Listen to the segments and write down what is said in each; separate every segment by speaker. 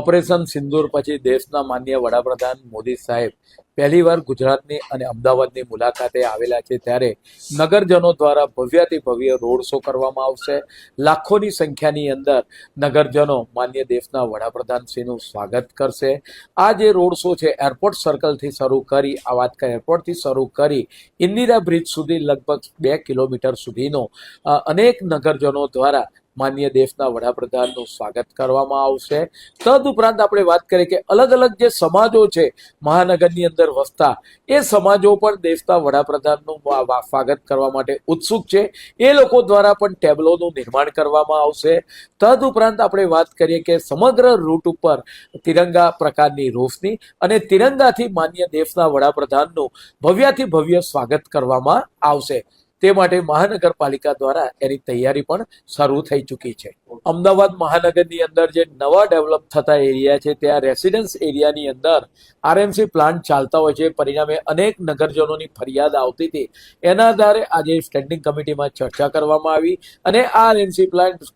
Speaker 1: Operation સિંદૂર પછી દેશના માનનીય વડાપ્રધાન મોદી સાહેબ પહેલીવાર ગુજરાતની અને અમદાવાદની મુલાકાતે આવેલા છે, ત્યારે નગરજનો દ્વારા ભવ્યાતિ ભવ્ય રોડ શો કરવામાં આવશે। લાખોની સંખ્યાની અંદર નગરજનો માનનીય દેશના વડાપ્રધાનશ્રીનું સ્વાગત કરશે। આ જે રોડ શો છે એરપોર્ટ સર્કલથી શરૂ કરી એરપોર્ટથી શરૂ કરી ઇન્દિરા બ્રિજ સુધી લગભગ 2 કિલોમીટર સુધીનો અનેક નગરજનો દ્વારા માનનીય દેશના વડાપ્રધાનનું સ્વાગત કરવામાં આવશે। તદુપરાંત આપણે વાત કરીએ કે અલગ અલગ જે સમાજો છે મહાનગરની અંદર વસતા, એ સમાજો પણ દેશના વડાપ્રધાનનું સ્વાગત કરવા માટે ઉત્સુક છે। એ લોકો દ્વારા પણ ટેબલોનું નિર્માણ કરવામાં આવશે। તદુપરાંત આપણે વાત કરીએ કે સમગ્ર રૂટ ઉપર તિરંગા પ્રકારની રોશની અને તિરંગાથી માનનીય દેશના વડાપ્રધાનનું ભવ્યાથી ભવ્ય સ્વાગત કરવામાં આવશે। તે માટે મહાનગરપાલિકા દ્વારા એની તૈયારી પણ શરૂ થઈ ચૂકી છે। અમદાવાદ મહાનગરની અંદર જે નવા ડેવલપ થતા એરિયા છે ત્યાં રેસિડન્સ એરિયાની અંદર આરએમસી પ્લાન્ટ ચાલતા હોય છે, પરિણામે અનેક નગરજનોની ફરિયાદ આવતી હતી। એના આધારે આજે સ્ટેન્ડિંગ કમિટીમાં ચર્ચા કરવામાં આવી અને આ આરએમસી પ્લાન્ટ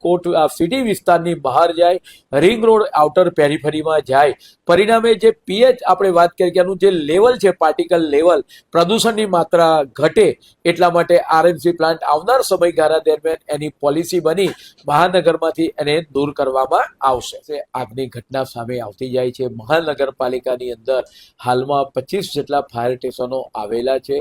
Speaker 1: સિટી વિસ્તારની બહાર જાય, રિંગ રોડ આઉટર પેરીફરીમાં જાય, પરિણામે જે પીએચ આપણે વાત કરીએ કે એનું જે લેવલ છે પાર્ટિકલ લેવલ, પ્રદૂષણની માત્રા ઘટે, એટલા માટે આરએમસી પ્લાન્ટ આવનાર સમયગાળા દરમિયાન એની પોલિસી બની મહાનગરમાંથી એને દૂર કરવામાં આવશે। આગની ઘટના સામે આવતી જાય છે। મહાનગરપાલિકાની અંદર હાલમાં 25 જેટલા ફાયર સ્ટેશનો આવેલા છે।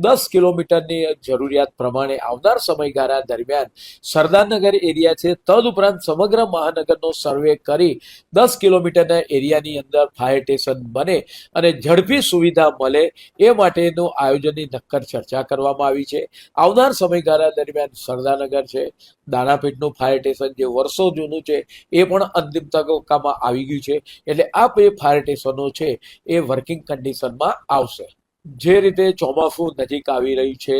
Speaker 1: 10 કિલોમીટરની જરૂરિયાત પ્રમાણે આવનાર સમયગાળા દરમિયાન સરદારનગર એરિયા છે, તદુપરાંત સમગ્ર મહાનગરનો સર્વે કરી 10 કિલોમીટરના એરિયાની અંદર ફાયર સ્ટેશન બને અને ઝડપી સુવિધા મળે એ માટેનું આયોજનની નક્કર ચર્ચા કરવામાં આવી છે। આવનાર સમયગાળા દરમિયાન સરદારનગર છે, દાણાપીઠનું ફાયર સ્ટેશન જે વર્ષો જૂનું છે એ પણ અંતિમ તબક્કામાં આવી ગયું છે, એટલે આ બે ફાયર સ્ટેશનો છે એ વર્કિંગ કન્ડિશનમાં આવશે। જે રીતે ચોમાસું નજીક આવી રહ્યું છે,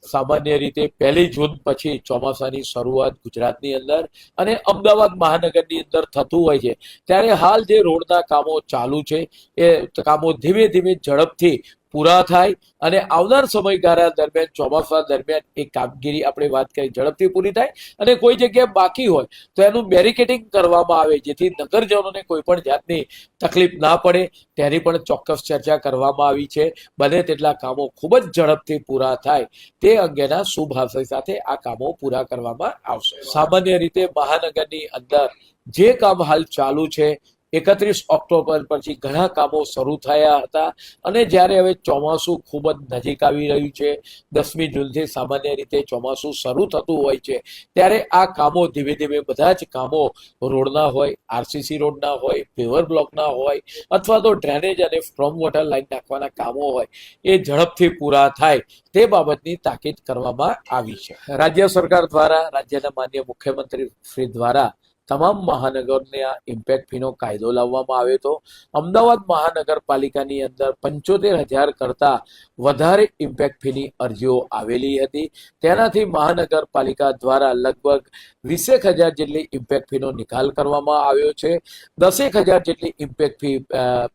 Speaker 1: સામાન્ય રીતે 1 જૂન પછી ચોમાસાની શરૂઆત ગુજરાતની અંદર અને અમદાવાદ મહાનગરની અંદર થતું હોય છે, ત્યારે હાલ જે રોડના કામો ચાલુ છે એ કામો ધીમે ધીમે ઝડપથી પૂરા થાય અને આવનાર સમયગાળા દરમિયાન ચોમાસા દરમિયાન એ કામગીરી આપણે વાત કરી ઝડપથી પૂરી થાય અને કોઈ જગ્યાએ બાકી હોય તો એનું બેરિકેડિંગ કરવામાં આવે, જેથી નગરજનોને કોઈ પણ જાતની તકલીફ ના પડે તેની પણ ચોક્કસ ચર્ચા કરવામાં આવી છે। બને તેટલા કામો ખૂબ જ ઝડપથી પૂરા થાય તે અંગેના શુભ આશય સાથે આ કામો પૂરા કરવામાં આવશે। સામાન્ય રીતે મહાનગરની અંદર જે કામ હાલ ચાલુ છે, 31 ઓક્ટોબર પછી ઘણા કામો શરૂ થયા હતા અને જ્યારે હવે ચોમાસું ખૂબ જ નજીક આવી રહ્યું છે, 10મી જૂનથી સામાન્ય રીતે ચોમાસું શરૂ થતું હોય છે, ત્યારે આ કામો ધીમે ધીમે બધા જ કામો રોડના હોય, આરસીસી રોડના હોય, પેવર બ્લોકના હોય અથવા તો ડ્રેનેજ અને સ્ટ્રોમ વોટર લાઈન નાખવાના કામો હોય, એ ઝડપથી પૂરા થાય તે બાબતની તાકીદ કરવામાં આવી છે। રાજ્ય સરકાર દ્વારા, રાજ્યના માનનીય મુખ્યમંત્રી શ્રી દ્વારા તમામ મહાનગરોને આ ઇમ્પેક્ટ ફીનો કાયદો લાવવામાં આવ્યો હતો। અમદાવાદ મહાનગરપાલિકાની અંદર 75,000 કરતાં વધારે ઇમ્પેક્ટ ફીની અરજીઓ આવેલી હતી, તેનાથી મહાનગરપાલિકા દ્વારા લગભગ 20,000 જેટલી ઇમ્પેક્ટ ફીનો નિકાલ કરવામાં આવ્યો છે। 10,000 જેટલી ઇમ્પેક્ટ ફી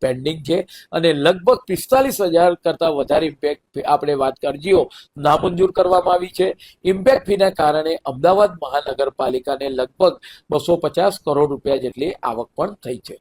Speaker 1: પેન્ડિંગ છે અને લગભગ 45,000 કરતાં વધારે ઇમ્પેક્ટ ફી આપણે અરજીઓ નામંજૂર કરવામાં આવી છે। ઇમ્પેક્ટ ફીના કારણે અમદાવાદ મહાનગરપાલિકાને લગભગ 250 કરોડ રૂપિયા જેટલી આવક પણ થઈ છે।